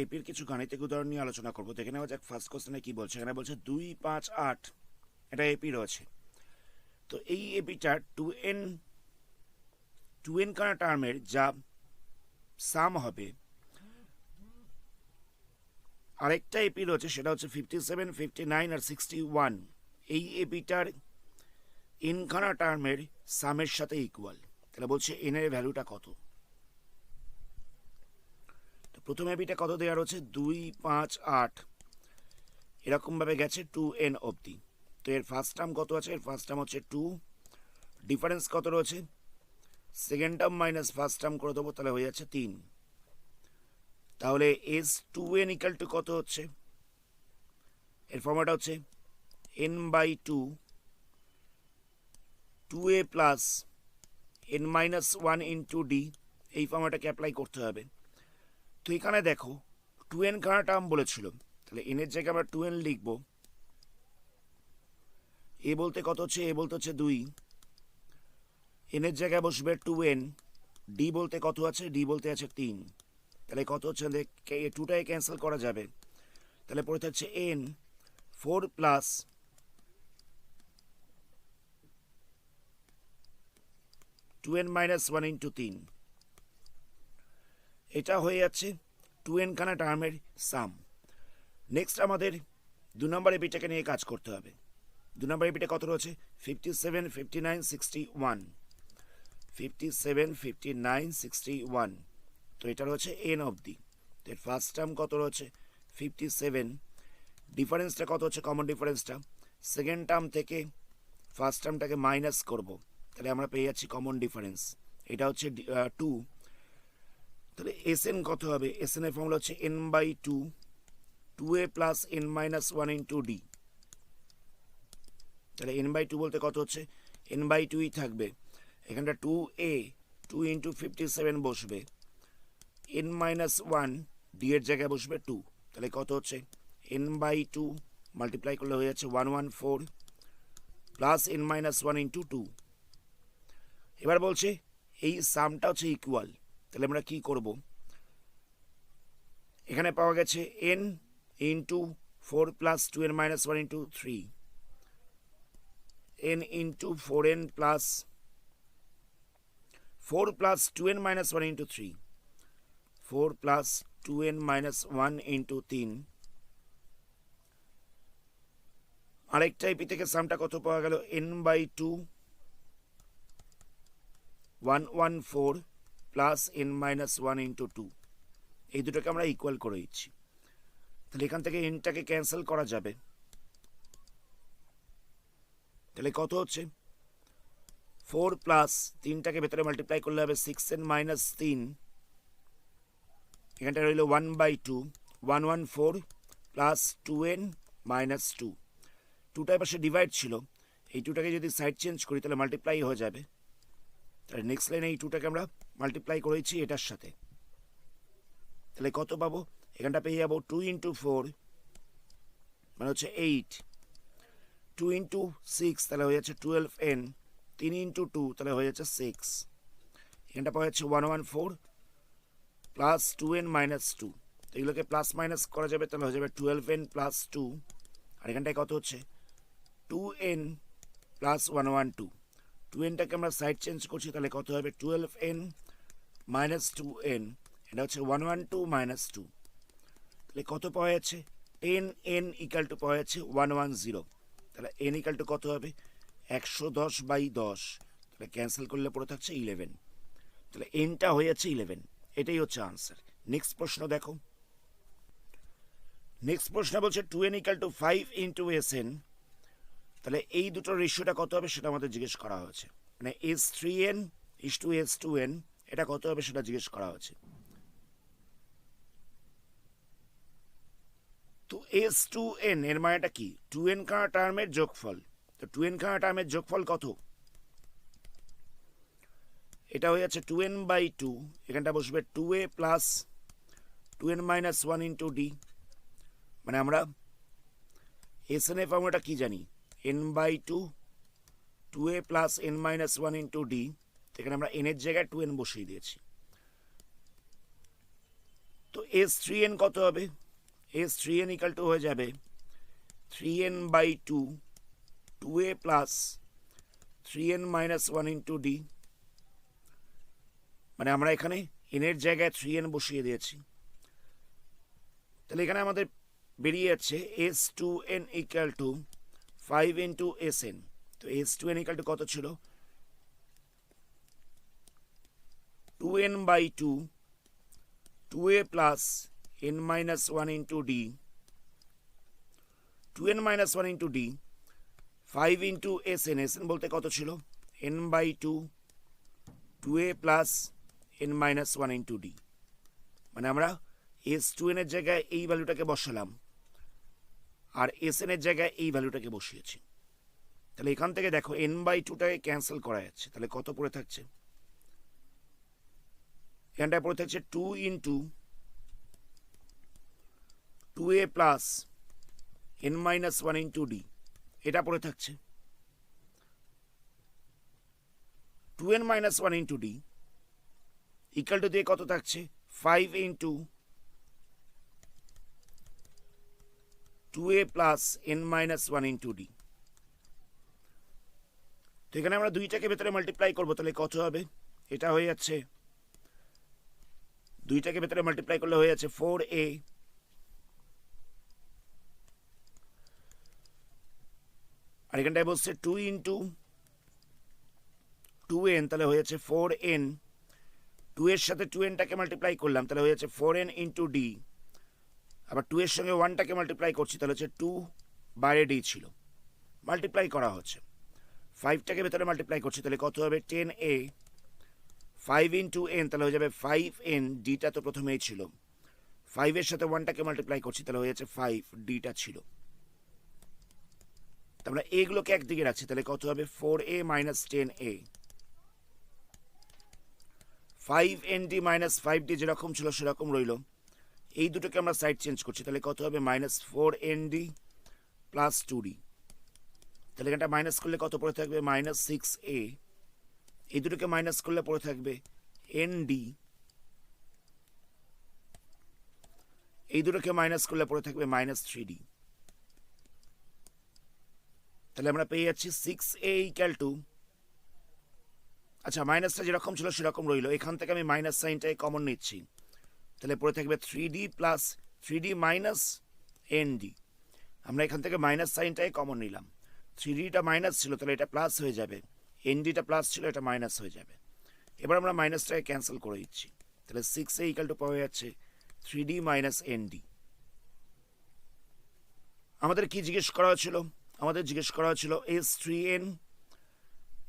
এপির কিছু গাণিতিক উদাহরণ নিয়ে আলোচনা করবো। দেখে নেওয়া যাক ফার্স্ট কোশ্চেনে কি বলছে। এখানে বলছে 2, 5, 8 এটা এপি রয়েছে। তো এই এপিটা 2n কানা টার্মের যা সাম হবে, আরেকটা এপি রয়েছে সেটা হচ্ছে 57, 59 আর 61। এই এপিটার এন খানা টার্মের সামের সাথে ইকুয়াল। তাহলে বলছে এন এর ভ্যালুটা কত। তো প্রথম এপিটা কত দেওয়া রয়েছে 2, 5, 8 এরকমভাবে গেছে 2n অবধি। তো এর ফার্স্ট টার্ম কত আছে? এর ফার্স্ট টার্ম হচ্ছে 2, ডিফারেন্স কত রয়েছে? Second term minus first term করে দেবো, তাহলে হয়ে যাচ্ছে 3। তাহলে এস 2n ইকাল টু কত হচ্ছে? এর ফর্মুলাটা হচ্ছে n/2 2a plus n-1 into d. এই ফর্মুলাটাকে অ্যাপ্লাই করতে হবে। তো এখানে দেখো 2n খানা টার্ম বলেছিল, তাহলে n এর জায়গায় আমরা 2n লিখব। এ বলতে কত হচ্ছে? এ বলতে হচ্ছে 2, n এর জায়গায় বসবে 2n। ডি বলতে কত আছে? ডি বলতে আছে 3। তাহলে কত হচ্ছে? 2টাকে ক্যান্সেল করা যাবে, তাহলে পড়ে থাকছে n 4 প্লাস 2n-1 ইন্টু 3। এটা হয়ে যাচ্ছে 2n খানা টার্মের সাম। নেক্সট আমাদের 2 নম্বর এপিটাকে নিয়ে কাজ করতে হবে। 2 নম্বর এপিটা কত রয়েছে? 57, 59, 61। 57, 59, 61। তো এটা রয়েছে n অবধি। তো এর ফার্স্ট টার্ম কত রয়েছে? 57। ডিফারেন্সটা কত হচ্ছে? কমন ডিফারেন্সটা সেকেন্ড টার্ম থেকে ফার্স্ট টার্মটাকে মাইনাস করব, তাহলে আমরা পেয়ে যাচ্ছি কমন ডিফারেন্স। এটা হচ্ছে 2। তাহলে এস এন কত হবে? এস এন এর ফর্মুলা হচ্ছে n/2 2a plus n-1 into d. তাহলে n/2 বলতে কত হচ্ছে? n/2ই থাকবে। এখানটা 2a 2 ইন্টু 57 বসবে, n-1 ডি এর জায়গায় বসবে 2। তাহলে কত হচ্ছে? n/2 মাল্টিপ্লাই করলে হয়ে যাচ্ছে 114 প্লাস n-1 ইন্টু 2। এবার বলছে এই সামটা হচ্ছে ইকুয়াল। তাহলে আমরা কি করব? এখানে পাওয়া গেছে n into 4 plus 2n-1 into 3, n into 4n plus 4 plus 2n-1 into 3, 4 plus 2n-1 into 3। আরেকটা এপি থেকে সামটা কত পাওয়া গেল? n/2 114 plus n-1 into 2। এই দুটোকে আমরা ইকুয়াল করে দিচ্ছি। তাহলে এখান থেকে এনটাকে ক্যান্সেল করা যাবে, তাহলে কত হচ্ছে? 4 প্লাস 3টাকে ভেতরে মাল্টিপ্লাই করলে হবে 6n-3। এখানটা রইল 1/2 114 প্লাস 2n-2। 2টার পাশে ডিভাইড ছিল, এই 2টাকে যদি সাইড চেঞ্জ করি তাহলে মাল্টিপ্লাই হয়ে যাবে। তাহলে নেক্সট লাইনে এই 2টাকে আমরা মাল্টিপ্লাই করেছি এটার সাথে, তাহলে কত পাবো? এখানটা পেয়ে যাবো 2 ইন্টু 4 মানে হচ্ছে 8, 2 ইন্টু 6 তাহলে হয়ে যাচ্ছে 12n, 3 ইন্টু 2 তাহলে হয়ে যাচ্ছে 6। এখানটা পাওয়া যাচ্ছে 114 প্লাস 2n-2। তো এগুলোকে প্লাস মাইনাস করা যাবে, তাহলে হয়ে যাবে 12n প্লাস 2। আর এখানটায় কত হচ্ছে? 2n plus 112। 2nটাকে আমরা সাইড চেঞ্জ করছি, তাহলে কত হবে? 12n minus 2n। এটা হচ্ছে 112 মাইনাস 2। তাহলে কত পাওয়া যাচ্ছে? 10n ইকাল টু পাওয়া যাচ্ছে 110। তাহলে n ইকাল টু কত হবে? 110/10। তাহলে ক্যান্সেল করলে পড়ে থাকছে 11। তাহলে nটা হয়ে যাচ্ছে 11। এটাই হচ্ছে আনসার। নেক্সট প্রশ্ন দেখো। নেক্সট প্রশ্ন বলছে 2n equal to 5 into sn। তাহলে এই দুটোর রেশিওটা কত হবে সেটা আমাদের জিজ্ঞেস করা হয়েছে। মানে s3n ইস টু s2n এটা কত হবে সেটা জিজ্ঞেস করা হয়েছে। তো s2n এর মানেটা কি? 2n খানা টার্মের যোগফল। তো 2n খানা টার্মের যোগফল কত? এটা হয়ে যাচ্ছে 2n/2। এখানটা বসবে 2a plus 2n-1 into D. মানে আমরা sn এর ফর্মুলাটা কি জানি? n/2 2a plus n-1 into D. এখানে আমরা n এর জায়গায় 2n বসিয়ে দিয়েছি। তো এস থ্রি এন কত হবে? S three N equal to হয়ে যাবে 3n by 2 2a plus 3n minus 1 into D. মানে আমরা এখানে এনের জায়গায় 3n বসিয়ে দিয়েছি। তাহলে এখানে আমাদের বেরিয়ে যাচ্ছে S two N equal to 5 into S N. তো S two N equal to কত ছিল? 2n by 2 2a plus n minus 1 into D 2n minus 1 into D 5 into S N বলতে কত ছিল? n by 2 2a plus n minus 1 into D. মানে আমরা S two এনের জায়গায় এই ভ্যালুটাকে বসালাম আর এস এর জায়গায় এই ভ্যালুটাকে বসিয়েছি। তাহলে এখান থেকে দেখো n বাই 2টাকে ক্যান্সেল করা যাচ্ছে। তাহলে কত পড়ে থাকছে? এখানটায় পড়ে থাকছে 2 into 2a plus n minus 1 into D. এটা পড়ে থাকছে 2n minus 1 into D equal two দিয়ে কত থাকছে? 5 into 2a plus n minus 1 into D. তো এখানে আমরা দুইটাকে ভেতরে মাল্টিপ্লাই করবো, তাহলে কত হবে? এটা হয়ে যাচ্ছে, দুইটাকে ভেতরে মাল্টিপ্লাই করলে হয়ে যাচ্ছে 4a আর এখানটায় বসছে 2 ইন্টু 2n, তাহলে হয়ে যাচ্ছে 4n। 2 এর সাথে 2nটাকে মাল্টিপ্লাই করলাম, তাহলে হয়ে যাচ্ছে 4n ইন্টু ডি। আবার 2 এর সঙ্গে 1টাকে মাল্টিপ্লাই করছি, তাহলে হচ্ছে 2 বাইরে ডি ছিল, মাল্টিপ্লাই করা হচ্ছে। 5টাকে ভেতরে মাল্টিপ্লাই করছি, তাহলে কত হবে? 10a 5 ইন্টু n, তাহলে হয়ে যাবে 5n। ডিটা তো প্রথমেই ছিল, 5 এর সাথে 1টাকে মাল্টিপ্লাই করছি, তাহলে হয়ে যাচ্ছে 5 ডিটা ছিল। আমরা এগুলোকে একদিকে রাখছি, তাহলে কত হবে? 4a minus 10a। 5nd minus 5d যেরকম ছিল সেরকম রইল। এই দুটোকে আমরা সাইড চেঞ্জ করছি, তাহলে কত হবে? Minus 4nd plus 2d। তাহলে এখানটা মাইনাস করলে কত পড়ে থাকবে? Minus 6a। এই দুটোকে মাইনাস করলে পড়ে থাকবে nd। এই দুটোকে মাইনাস করলে পড়ে থাকবে মাইনাস 3d। তাহলে আমরা পেয়ে যাচ্ছি 6a ইকাল টু, আচ্ছা মাইনাসটা যেরকম ছিল সেরকম রইল, এখান থেকে আমি মাইনাস সাইনটাই কমন নিচ্ছি, তাহলে পড়ে থাকবে 3d plus 3d minus nd। আমরা এখান থেকে মাইনাস সাইনটাই কমন নিলাম, 3dটা মাইনাস ছিল তাহলে এটা প্লাস হয়ে যাবে, ndটা প্লাস ছিল এটা মাইনাস হয়ে যাবে। এবার আমরা মাইনাসটাকে ক্যান্সেল করে দিচ্ছি, তাহলে 6a ইকাল টু পাওয়া যাচ্ছে 3d মাইনাস nd। আমাদের কি জিজ্ঞেস করা হয়েছিল? আমাদের জিজ্ঞেস করা হয়েছিল s3n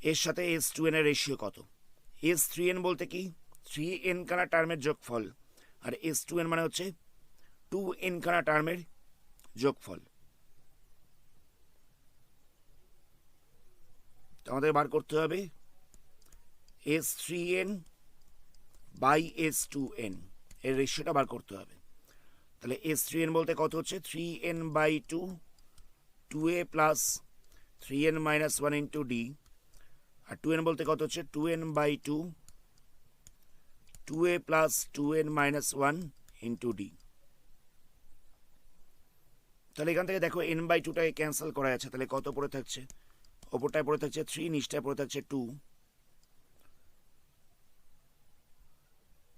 এর সাথে s2n এর রেশিও কত। s3n বলতে কি? 3n খানা টার্মের যোগফল, আর s2n মানে হচ্ছে 2n খানা টার্মের যোগফল। আমাদের বার করতে হবে s3n বাই s2n এর রেশিওটা বার করতে হবে। তাহলে s3n বলতে কত হচ্ছে? 3n by 2 2a plus 3n minus 1 into D. আর 2n বলতে কত হচ্ছে? 2n by 2 2a plus 2n minus 1 into d. তাহলে এখান থেকে দেখো n বাই 2টাকে ক্যান্সেল করা যাচ্ছে, তাহলে কত পড়ে থাকছে? ওপরটায় পড়ে থাকছে 3, নিচটায় পড়ে থাকছে 2।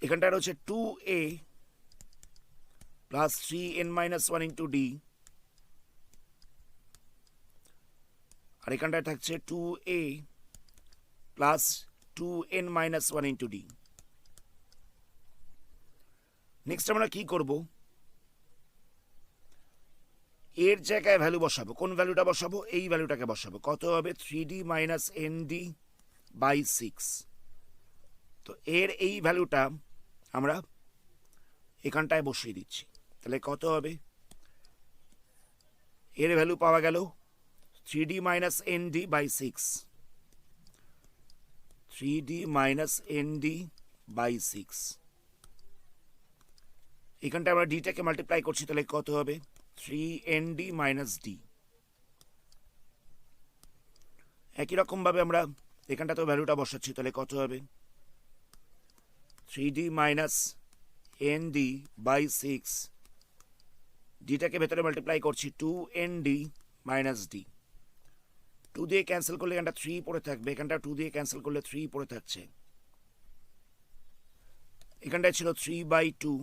এখানটায় রয়েছে 2a plus 3n minus 1 into D, আর এখানটায় থাকছে 2a plus 2n minus 1 into D. Next আমরা কি করব? এর জায়গায় ভ্যালু বসাবো। কোন ভ্যালুটা বসাবো? এই ভ্যালুটাকে বসাবো। কত হবে? 3d minus nd by 6। তো এর এই ভ্যালুটা আমরা এখানটায় বসিয়ে দিচ্ছি, তাহলে কত হবে? এর ভ্যালু পাওয়া গেল 3d minus nd by 6। 3d minus nd by 6। এখানটা আমরা ডিটাকে মাল্টিপ্লাই করছি, তাহলে কত হবে? 3nd minus d। একই রকম ভাবে আমরা এখানটা তো ভ্যালুটা বসাচ্ছি, তাহলে কত হবে? 3d minus N D by six, ডিটাকে ভেতরে মাল্টিপ্লাই করছি, two N D minus D. Two দিয়ে ক্যান্সেল করলে এখানটা থ্রি পড়ে থাকবে, এখানটা টু দিয়ে ক্যান্সেল করলে থ্রি পড়ে থাকছে, এখানটায় ছিল থ্রি বাই টু।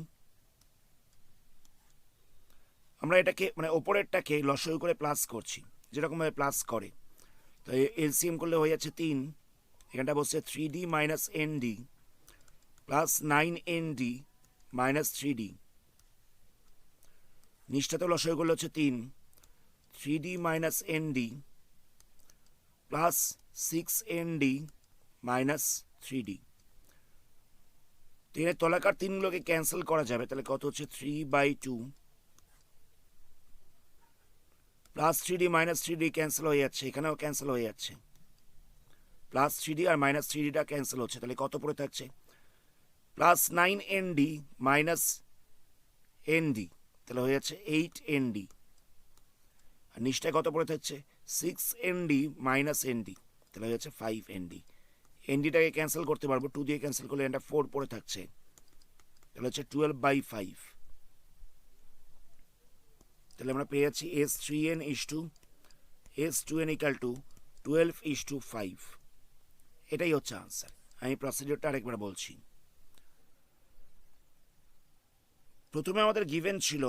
আমরা এটাকে মানে ওপরেরটাকে লসাগু করে প্লাস করছি, যেরকমভাবে প্লাস করে। তো এলসিএম করলে হয়ে যাচ্ছে তিন, এখানটা বসছে three D minus N D plus nine N D minus three D. নিচটাতেও লসাগু করলে হচ্ছে তিন, three D minus N D plus six N D minus three D. তিনের তলাকার তিনগুলোকে ক্যান্সেল করা যাবে, তাহলে কত হচ্ছে three by two plus three D minus three D cancel হয়ে যাচ্ছে, এখানেও ক্যান্সেল হয়ে যাচ্ছে, প্লাস থ্রি ডি আর মাইনাস থ্রি ডিটা ক্যান্সেল হচ্ছে, তাহলে কত পড়ে থাকছে plus nine N D minus N D, তাহলে হয়ে যাচ্ছে এইট এন ডি। আর নিচটায় কত পড়ে থাকছে six N D minus N D, তাহলে হয়ে যাচ্ছে ফাইভ এন ডি। এন ডিটাকে ক্যান্সেল করতে পারবো, টু দিয়ে ক্যান্সেল করলে এটা ফোর পড়ে থাকছে, তাহলে হচ্ছে টুয়েলভ বাই ফাইভ। তাহলে আমরা পেয়ে যাচ্ছি s three n is to s two N equal to twelve is to five. এটাই হচ্ছে আনসার। আমি প্রসিডিওরটা আরেকবার বলছি। প্রথমে আমাদের গিভেন ছিল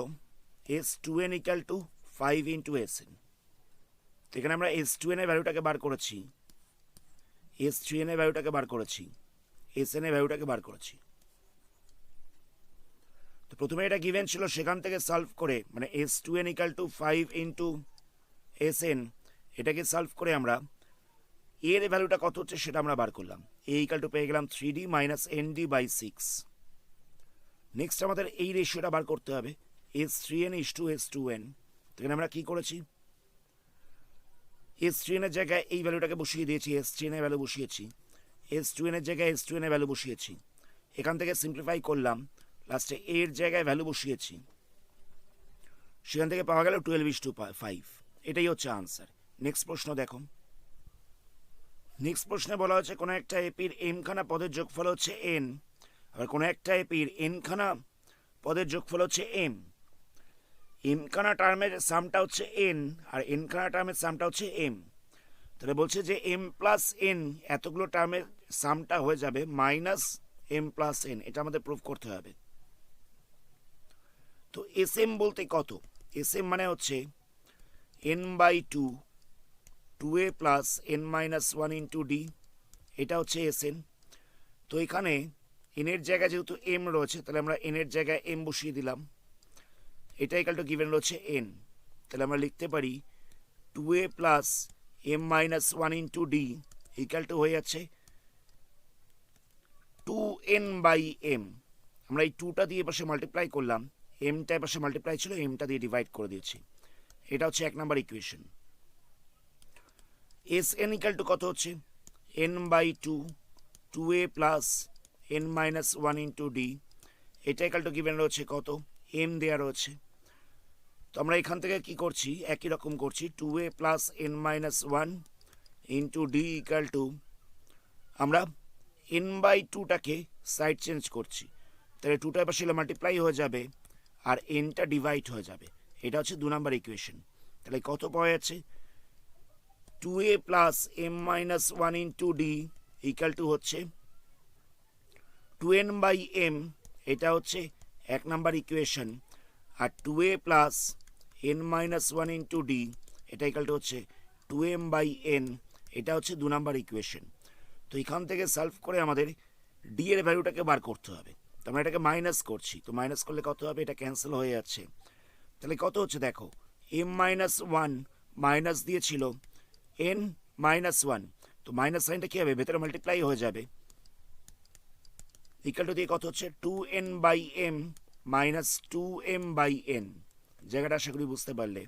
s two N equal to five into S n. এখানে আমরা এস টু এন এর ভ্যালুটাকে বার করেছি, এস থ্রি এন এর ভ্যালুটাকে বার করেছি, এস এন এর ভ্যালুটাকে বার করেছি। তো প্রথমে এটা গিভেন ছিল, সেখান থেকে সলভ করে মানে s two N equal to five into S n, এটাকে সলভ করে আমরা এর ভ্যালুটা কত হচ্ছে সেটা আমরা বার করলাম। এ ইকাল টু পেয়ে গেলাম three D minus N D by six. Next আমাদের এই রেশিওটা বার করতে হবে, S three n is to s two n. এখানে আমরা কি করেছি, এস থ্রি এনের জায়গায় এই ভ্যালুটাকে বসিয়ে দিয়েছি, এস থ্রি এনের ভ্যালু বসিয়েছি, এস টু এনের জায়গায় এস টু এনের ভ্যালু বসিয়েছি, এখান থেকে সিম্পলিফাই করলাম, লাস্টে এর জায়গায় ভ্যালু বসিয়েছি, সেখান থেকে পাওয়া গেল টুয়েলভ ইস টু ফাইভ। এটাই হচ্ছে আনসার। নেক্সট প্রশ্ন দেখো। নেক্সট প্রশ্নে বলা হচ্ছে কোনো একটা এপির এম খানা পদের যোগফল হচ্ছে এন, আবার কোনো একটা এপির এন খানা পদের যোগফল হচ্ছে এম। এম খানা টার্মের সামটা হচ্ছে এন আর এন খানা টার্মের সামটা হচ্ছে এম। তাহলে বলছে যে এম প্লাস এন এতগুলো টার্মের সামটা হয়ে যাবে মাইনাস এম প্লাস এন, এটা আমাদের প্রুফ করতে হবে। তো এস এম বলতে কত, এস এম মানে হচ্ছে n by two, two A plus N minus one into D, এটা হচ্ছে এস এন। তো এখানে এনের জায়গায় যেহেতু এম রয়েছে, তাহলে আমরা এনের জায়গায় এম বসিয়ে দিলাম, এটা ইকাল টু গিভেন রয়েছে এন। তাহলে আমরা লিখতে পারি two A plus M minus one into D equal to হয়ে যাচ্ছে টু এন বাই এম। আমরা এই টুটা দিয়ে পাশে মাল্টিপ্লাই করলাম, এমটা পাশে মাল্টিপ্লাই ছিল, এমটা দিয়ে ডিভাইড করে দিয়েছি। এটা হচ্ছে এক number equation. S n equal to কত হচ্ছে n by two, two A plus N minus one into D, এটা ইকাল টু গিভেন রয়েছে কত এম দেওয়া রয়েছে। তো আমরা এখান থেকে কি করছি, একই রকম করছি, two A plus N minus one into D equal to, আমরা এন বাই টুটাকে সাইড চেঞ্জ করছি, তাহলে টুটার পাশে মাল্টিপ্লাই হয়ে যাবে আর এনটা ডিভাইড হয়ে যাবে। এটা হচ্ছে দু নাম্বার ইকুয়েশন। তাহলে কত পাওয়া যাচ্ছে two A plus M minus one into D equal to হচ্ছে টু এন বাই এম, এটা হচ্ছে এক নাম্বার ইকুয়েশন। আর টু এ plus N minus one into D, এটা ইকাল টু হচ্ছে টু এম বাই এন, এটা হচ্ছে দু নাম্বার ইকুয়েশন। তো এখান থেকে সলভ করে আমাদের ডি এর ভ্যালুটাকে বার করতে হবে। তো আমরা এটাকে মাইনাস করছি, তো মাইনাস করলে কত হবে, এটা ক্যান্সেল হয়ে যাচ্ছে। তাহলে কত হচ্ছে দেখো, এম মাইনাস ওয়ান মাইনাস দিয়েছিল এন মাইনাস ওয়ান, তো মাইনাস সাইনটা কী হবে, ভেতরে মাল্টিপ্লাই হয়ে যাবে, ইকাল টু দিয়ে কত হচ্ছে two N by m minus two M by n. জায়গাটা আশা করি বুঝতে পারলে।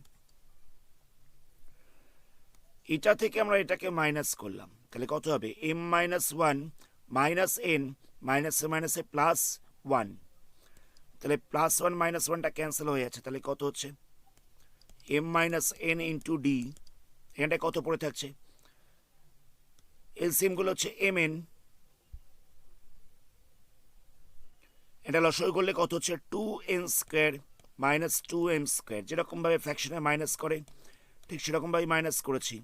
এটা থেকে আমরা এটাকে মাইনাস করলাম, তাহলে কত হবে m minus one minus n, মাইনাসে মাইনাসে প্লাস ওয়ান, তাহলে প্লাস ওয়ান মাইনাস ওয়ানটা ক্যান্সেল হয়ে যাচ্ছে, তাহলে কত হচ্ছে m minus n into d, এখানটায় কত পড়ে থাকছে, এলসিএমগুলো হচ্ছে এম এন, এটা লসাগু করলে কত হচ্ছে 2n² মাইনাস 2m², যেরকমভাবে ফ্র্যাকশনে মাইনাস করে ঠিক সেরকমভাবেই মাইনাস করেছি।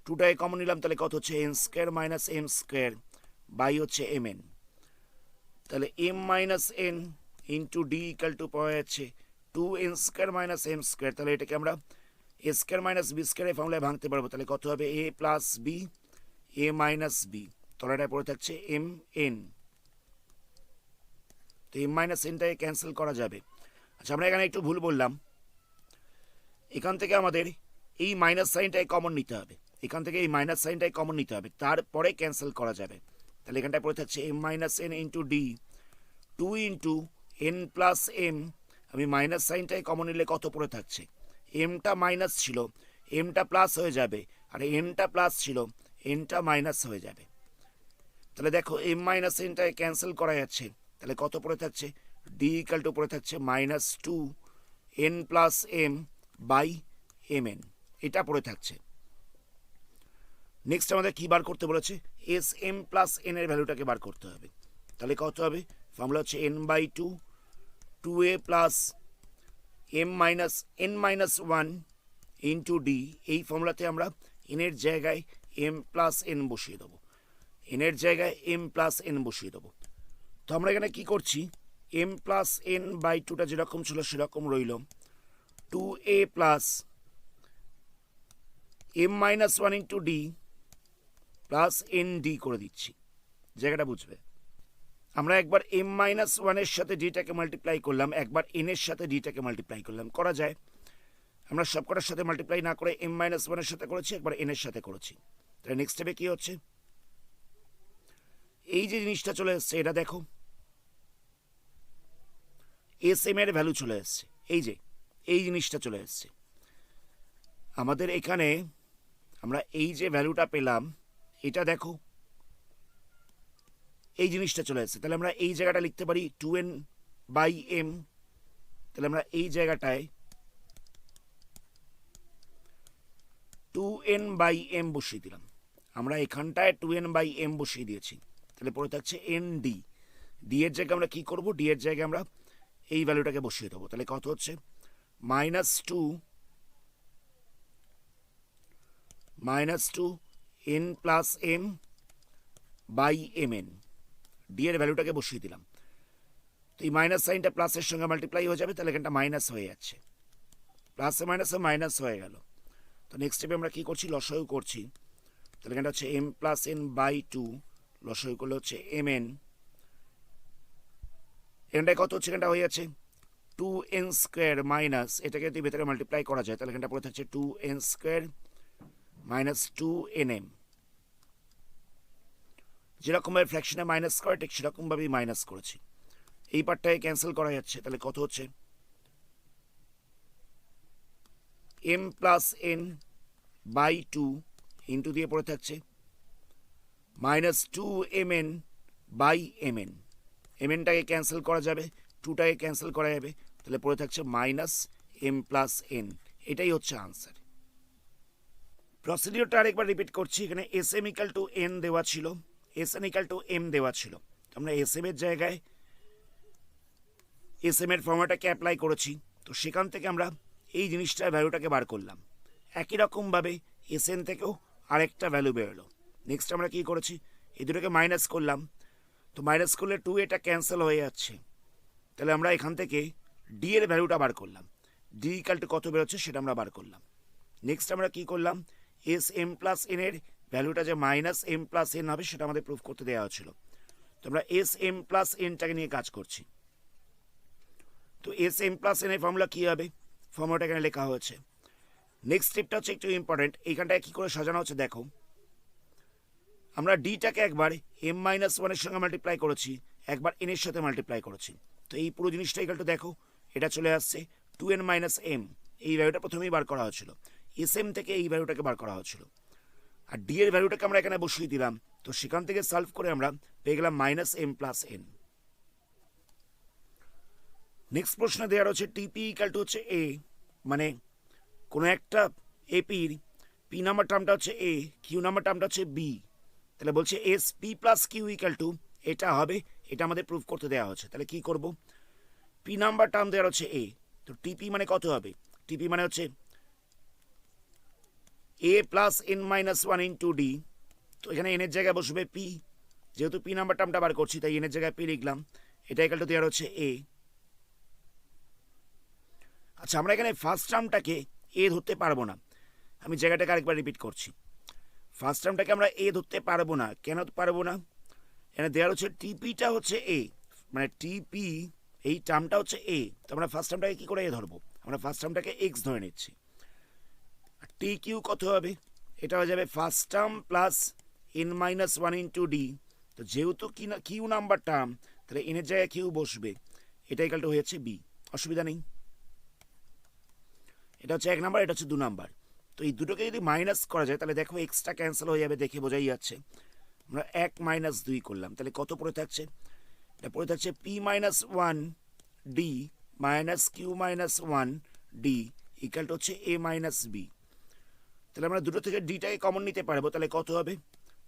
2টাকে কমন নিলাম, তাহলে কত হচ্ছে n² মাইনাস m² বাই হচ্ছে mn। তাহলে m minus n into D equal two পাওয়া যাচ্ছে 2n² মাইনাস m²। তাহলে এটাকে আমরা a² মাইনাস b² এর ফর্মুলায় ভাঙতে পারবো। তাহলে কত হবে a plus B A minus B, তলাটায় পড়ে থাকছে এম এন। তো এম মাইনাস এনটাকে ক্যান্সেল করা যাবে। আচ্ছা, আমরা এখানে একটু ভুল বললাম, এখান থেকে আমাদের এই মাইনাস সাইনটাই কমন নিতে হবে, এখান থেকে এই মাইনাস সাইনটাই কমন নিতে হবে, তারপরে ক্যান্সেল করা যাবে। তাহলে এখানটায় পড়ে থাকছে m minus n into d, 2 into n plus m. আমি মাইনাস সাইনটাই কমন নিলে কত পড়ে থাকছে, এমটা মাইনাস ছিল এমটা প্লাস হয়ে যাবে, আর এনটা প্লাস ছিল এনটা মাইনাস হয়ে যাবে। তাহলে দেখো এম মাইনাস এনটাকে ক্যান্সেল করা যাচ্ছে, তাহলে কত পড়ে থাকছে ডি ইকাল টু পড়ে থাকছে minus 2 n plus m by m n, এটা পড়ে থাকছে। নেক্সট আমাদের কি বার করতে বলেছে, এস এম প্লাস এন এর ভ্যালুটাকে বার করতে হবে। তাহলে কত হবে, ফর্মুলা হচ্ছে n by 2 2a plus M minus n minus 1 into d. এই ফর্মুলাতে আমরা এনের জায়গায় এম প্লাস এন বসিয়ে দেবো, এনের জায়গায় এম প্লাস এন বসিয়ে দেবো। তো আমরা এখানে কি করছি, এম প্লাস এন বাই 2টা যেরকম ছিল সেরকম রইল, 2a plus M minus 1 into d plus n d করে দিচ্ছি, জায়গাটা বুঝবে। আমরা একবার এম মাইনাস 1-এর সাথে ডিটাকে মাল্টিপ্লাই করলাম, একবার এনের সাথে ডিটাকে মাল্টিপ্লাই করলাম, করা যায়। আমরা সবকটার সাথে মাল্টিপ্লাই না করে এম মাইনাস 1-এর সাথে করেছি, একবার এনের সাথে করেছি। তাহলে নেক্সট স্টেপে কি হচ্ছে, এই যে জিনিসটা চলে এসছে এটা দেখো, এস এম এর ভ্যালু চলে এসছে, এই যে এই জিনিসটা চলে এসছে আমাদের এখানে। আমরা এই যে ভ্যালুটা পেলাম এটা দেখো, এই জিনিসটা চলে এসছে। তাহলে আমরা এই জায়গাটা লিখতে পারি 2n বাই এম। তাহলে আমরা এই জায়গাটায় 2n বাই এম বসিয়ে দিলাম, আমরা এখানটায় 2n বাই এম বসিয়ে দিয়েছি। তাহলে পড়ে থাকছে এন ডি, ডি এর জায়গায় আমরা কি করব, ডি এর জায়গায় আমরা এই ভ্যালুটাকে বসিয়ে দেবো। তাহলে কত হচ্ছে minus 2 n plus m by m n, d এর ভ্যালুটাকে বসিয়ে দিলাম। তো এই মাইনাস সাইনটা প্লাসের সঙ্গে মাল্টিপ্লাই হয়ে যাবে, তাহলে এখানটা মাইনাস হয়ে যাচ্ছে, প্লাসে মাইনাসে মাইনাস হয়ে গেল। তো নেক্সট স্টেপে আমরা কি করছি, লসাগু করছি। তাহলে এখানটা হচ্ছে এম প্লাস এন বাই 2, লসাগু করলে হচ্ছে এম এন। এখানটায় কত হচ্ছে, এখানটা হয়ে যাচ্ছে 2n² মাইনাস, এটাকে যদি ভেতরে মাল্টিপ্লাই করা যায় তাহলে এখানটা পড়ে থাকছে 2n² মাইনাস 2nm। যেরকমভাবে ফ্র্যাকশনে মাইনাস করে ঠিক সেরকমভাবেই মাইনাস করেছি। এই পার্টটাকে ক্যান্সেল করা যাচ্ছে, তাহলে কত হচ্ছে M plus N by 2 into দিয়ে পড়ে থাকছে মাইনাস 2mn বাই mn। mnটাকে ক্যান্সেল করা যাবে, 2টাকে ক্যান্সেল করা যাবে, তাহলে পড়ে থাকছে মাইনাস এম প্লাস এন। এটাই হচ্ছে আনসার। প্রসিডিওরটা আরেকবার রিপিট করছি। এখানে s m equal to n দেওয়া ছিল, s n equal to m দেওয়া ছিল। আমরা এস এম এর জায়গায় এস এম এর ফর্মুলাটাকে অ্যাপ্লাই করেছি। তো সেখান থেকে আমরা এই জিনিসটার ভ্যালুটাকে বার করলাম। একই রকমভাবে এস এন থেকেও আরেকটা ভ্যালু বেরোলো। নেক্সট আমরা কি করেছি, এই দুটোকে মাইনাস করলাম। তো মাইনাস করলে 2 এটা ক্যান্সেল হয়ে যাচ্ছে, তাহলে আমরা এখান থেকে ডি এর ভ্যালুটা বার করলাম। ডি ইকাল টু কত বেরোচ্ছে সেটা আমরা বার করলাম। নেক্সট আমরা কি করলাম, এস এম প্লাস এন এর ভ্যালুটা যে মাইনাস এম প্লাস এন হবে সেটা আমাদের প্রুফ করতে দেওয়া হচ্ছিল। তো আমরা এস এম প্লাস এনটাকে নিয়ে কাজ করছি। তো এস এম প্লাস এন এর ফর্মুলা কী হবে, ফর্মুলাটা এখানে লেখা হয়েছে। নেক্সট স্টেপটা হচ্ছে একটু ইম্পর্টেন্ট, এইখানটায় কী করে সাজানো হচ্ছে দেখো। আমরা ডিটাকে একবার এম মাইনাস 1-এর সঙ্গে মাল্টিপ্লাই করেছি, একবার এনের সাথে মাল্টিপ্লাই করেছি। তো এই পুরো জিনিসটা একটু দেখো, এটা চলে আসছে 2n মাইনাস এম। এই ভ্যালুটা প্রথমেই বার করা হচ্ছিল, এস এম থেকে এই ভ্যালুটাকে বার করা হচ্ছিল, আর ডি এর ভ্যালুটাকে আমরা এখানে বসিয়ে দিলাম। তো সেখান থেকে সলভ করে আমরা পেয়ে গেলাম minus m plus n. Next প্রশ্ন দেওয়ার হচ্ছে টিপি ইকাল টু হচ্ছে এ, মানে কোনো একটা এপির পি নাম্বার টার্মটা হচ্ছে এ, কিউ নাম্বার টার্মটা হচ্ছে বি। তাহলে বলছে s P plus Q equal to, এটা হবে এটা আমাদের প্রুফ করতে দেওয়া হচ্ছে। তাহলে কি করব, পি নাম্বার টার্ম দেওয়া হচ্ছে এ, তো টিপি মানে কত হবে, টিপি মানে হচ্ছে A plus N minus one into D. তো এখানে এনের জায়গায় বসবে পি, যেহেতু পি নাম্বার টার্মটা বার করছি তাই এনের জায়গায় পি লিখলাম, এটা ইকুয়াল টু দেওয়া হচ্ছে এ। আচ্ছা, আমরা এখানে ফার্স্ট টার্মটাকে এ ধরতে পারবো না, আমি জায়গাটাকে আরেকবার রিপিট করছি। ফার্স্ট টার্মটাকে আমরা এ ধরতে পারবো না, কেন পারবো না, এখানে দেওয়া হচ্ছে টিপিটা হচ্ছে এ, মানে টিপি এই টার্মটা হচ্ছে এ, তো আমরা ফার্স্ট টার্মটাকে কী করে এ ধরবো, আমরা ফার্স্ট টার্মটাকে এক্স ধরে নিচ্ছি। টি কিউ কত হবে, এটা হয়ে যাবে first term plus N minus one into D. তো যেহেতু কিউ নাম্বার টার্ম, তাহলে এনের জায়গায় কিউ বসবে, এটা ইকালটা হয়েছে বি, অসুবিধা নেই। এটা হচ্ছে 1 নাম্বার, এটা হচ্ছে 2 নাম্বার। তো এই দুটোকে যদি মাইনাস করা যায় তাহলে দেখো এক্সট্রা ক্যান্সেল হয়ে যাবে, দেখে বোঝাই যাচ্ছে। আমরা 1 মাইনাস 2 করলাম, তাহলে কত পড়ে থাকছে, এটা পড়ে থাকছে P minus one D minus Q minus one D ইকালটা হচ্ছে এ মাইনাস বি। তাহলে আমরা দুটো থেকে ডিটাকে কমন নিতে পারবো, তাহলে কত হবে,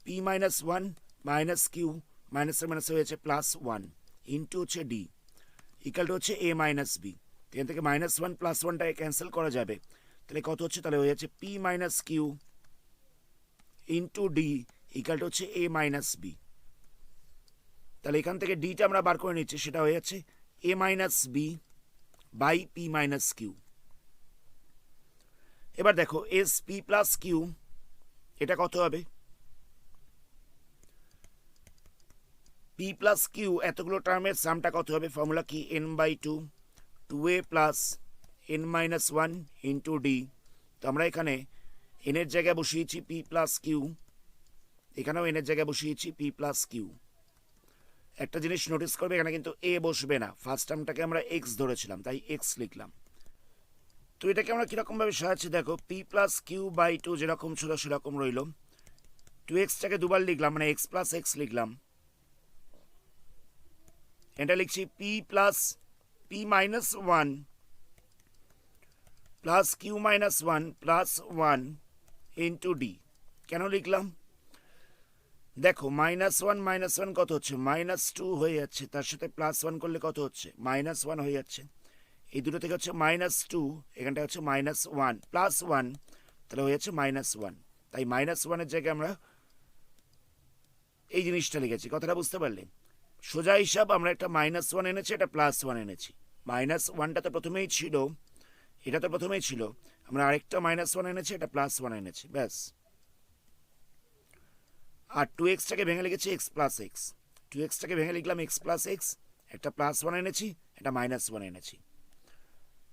P minus one minus Q মাইনাসের মাইনাস হয়েছে প্লাস ওয়ান ইন্টু হচ্ছে ডি ইকালটা হচ্ছে এ মাইনাস বি। এখান থেকে মাইনাস ওয়ান প্লাস ওয়ানটাকে ক্যান্সেল করা যাবে, তাহলে কত হচ্ছে, তাহলে হয়ে যাচ্ছে P minus Q into D ইকালটা হচ্ছে এ মাইনাস বি। তাহলে এখান থেকে ডিটা আমরা বার করে নিচ্ছি, সেটা হয়ে যাচ্ছে A minus B by P minus Q. এবার দেখো এস পি প্লাস কিউ, এটা কত হবে, পি প্লাস কিউ এতগুলো টার্মের সামটা কত হবে, ফর্মুলা কি n by two, two A plus N minus one into D. তো আমরা এখানে এনের জায়গায় বসিয়েছি পি প্লাস কিউ, এখানেও এনের জায়গায় বসিয়েছি পি প্লাস কিউ। একটা জিনিস নোটিস করবে, এখানে কিন্তু এ বসবে না, ফার্স্ট টার্মটাকে আমরা এক্স ধরেছিলাম তাই এক্স লিখলাম। তো এটাকে আমরা কীরকমভাবে সাজাচ্ছি দেখো, p plus q by two যেরকম ছিল সেরকম রইল, টু এক্সটাকে দুবার লিখলাম মানে এক্স প্লাস এক্স লিখলাম, এটা লিখছি p plus p minus one plus q minus one plus one into d. কেন লিখলাম দেখো, মাইনাস ওয়ান কত হচ্ছে, মাইনাস টু হয়ে যাচ্ছে, তার সাথে প্লাস ওয়ান করলে কত হচ্ছে, মাইনাস ওয়ান হয়ে যাচ্ছে। এই দুটো থেকে হচ্ছে মাইনাস টু, এখানটা হচ্ছে মাইনাস ওয়ান প্লাস ওয়ান, তাহলে হয়ে যাচ্ছে মাইনাস ওয়ান। তাই মাইনাস ওয়ানের জায়গায় আমরা এই জিনিসটা লিখেছি, কথাটা বুঝতে পারলে। সোজা হিসাব, আমরা একটা মাইনাস ওয়ান এনেছি, একটা প্লাস ওয়ান এনেছি, মাইনাস ওয়ানটা তো প্রথমেই ছিল, এটা তো প্রথমেই ছিল, আমরা আরেকটা মাইনাস ওয়ান এনেছি, এটা প্লাস ওয়ান এনেছি, ব্যাস। আর টু এক্সটাকে ভেঙে লিখেছি এক্স প্লাস এক্স, টু এক্সটাকে ভেঙে লিখলাম এক্স প্লাস এক্স, একটা প্লাস ওয়ান এনেছি, একটা মাইনাস ওয়ান এনেছি।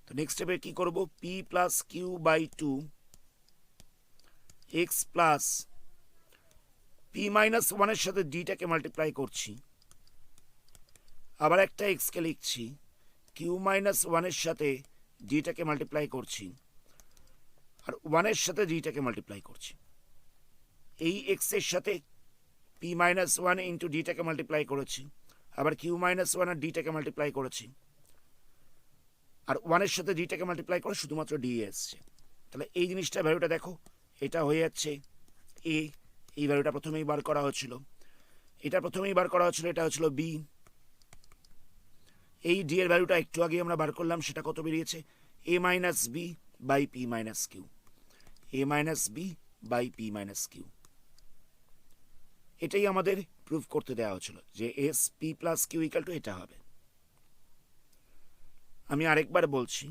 তো নেক্সট স্টেপে কী করবো, p plus q by two x plus p minus ওয়ানের সাথে ডিটাকে মাল্টিপ্লাই করছি, আবার একটা এক্সকে লিখছি, কিউ মাইনাস ওয়ানের সাথে ডিটাকে মাল্টিপ্লাই করছি, আর ওয়ানের সাথে ডিটাকে মাল্টিপ্লাই করছি। এই এক্সের সাথে পি মাইনাস ওয়ান ইন্টু ডিটাকে মাল্টিপ্লাই করেছি, আবার কিউ মাইনাস ওয়ান আর ডিটাকে মাল্টিপ্লাই করেছি, আর ওয়ানের সাথে ডিটাকে মাল্টিপ্লাই করে শুধুমাত্র ডি এসছে। তাহলে এই জিনিসটা ভ্যালুটা দেখো, এটা হয়ে যাচ্ছে এ, এই ভ্যালুটা প্রথমেই বার করা হচ্ছিল, এটা প্রথমেই বার করা হচ্ছিল, এটা হচ্ছিল বি। এই ডি এর ভ্যালুটা একটু আগে আমরা বার করলাম, সেটা কত বেরিয়েছে, A minus B by P minus Q, A minus B by P minus Q. এটাই আমাদের প্রুফ করতে দেওয়া হচ্ছিল যে S P plus Q equal to এটা হবে। আমি আরেকবার বলছি,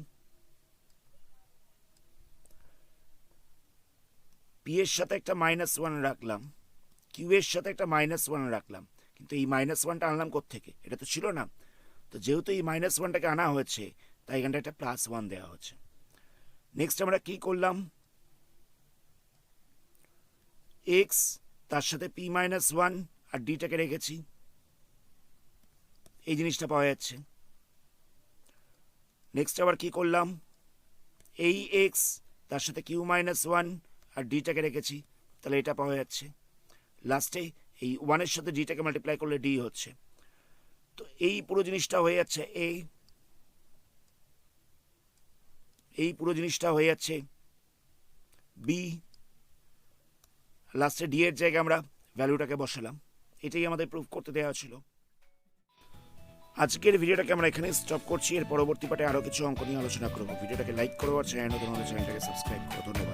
পি এর সাথে একটা মাইনাস ওয়ান রাখলাম, কিউ এর সাথে একটা মাইনাস ওয়ান রাখলাম, কিন্তু এই মাইনাস ওয়ানটা আনলাম কোত্থেকে, এটা তো ছিল না। তো যেহেতু এই মাইনাস ওয়ানটাকে আনা হয়েছে তাই এখানটা একটা প্লাস ওয়ান দেওয়া হচ্ছে। নেক্সট আমরা কি করলাম, এক্স তার সাথে পি মাইনাস ওয়ান আর ডিটাকে রেখেছি, এই জিনিসটা পাওয়া যাচ্ছে। নেক্সট আবার কি করলাম, এই এক্স তার সাথে কিউ মাইনাস ওয়ান আর ডিটাকে রেখেছি, তাহলে এটা পাওয়া যাচ্ছে। লাস্টে এই ওয়ানের সাথে ডিটাকে মাল্টিপ্লাই করলে ডি হচ্ছে। তো এই পুরো জিনিসটা হয়ে যাচ্ছে এই পুরো জিনিসটা হয়ে যাচ্ছে বি, লাস্টে ডি এর জায়গায় আমরা ভ্যালুটাকে বসালাম। এটাই আমাদের প্রুফ করতে দেওয়া ছিল। আজকের ভিডিওটাকে আমরা এখানে স্টপ করছি। এর পরবর্তী পার্টে আরও কিছু অঙ্ক নিয়ে আলোচনা করবো। ভিডিওটাকে লাইক করো আর চ্যানেলটাকে সাবস্ক্রাইব করো। ধন্যবাদ।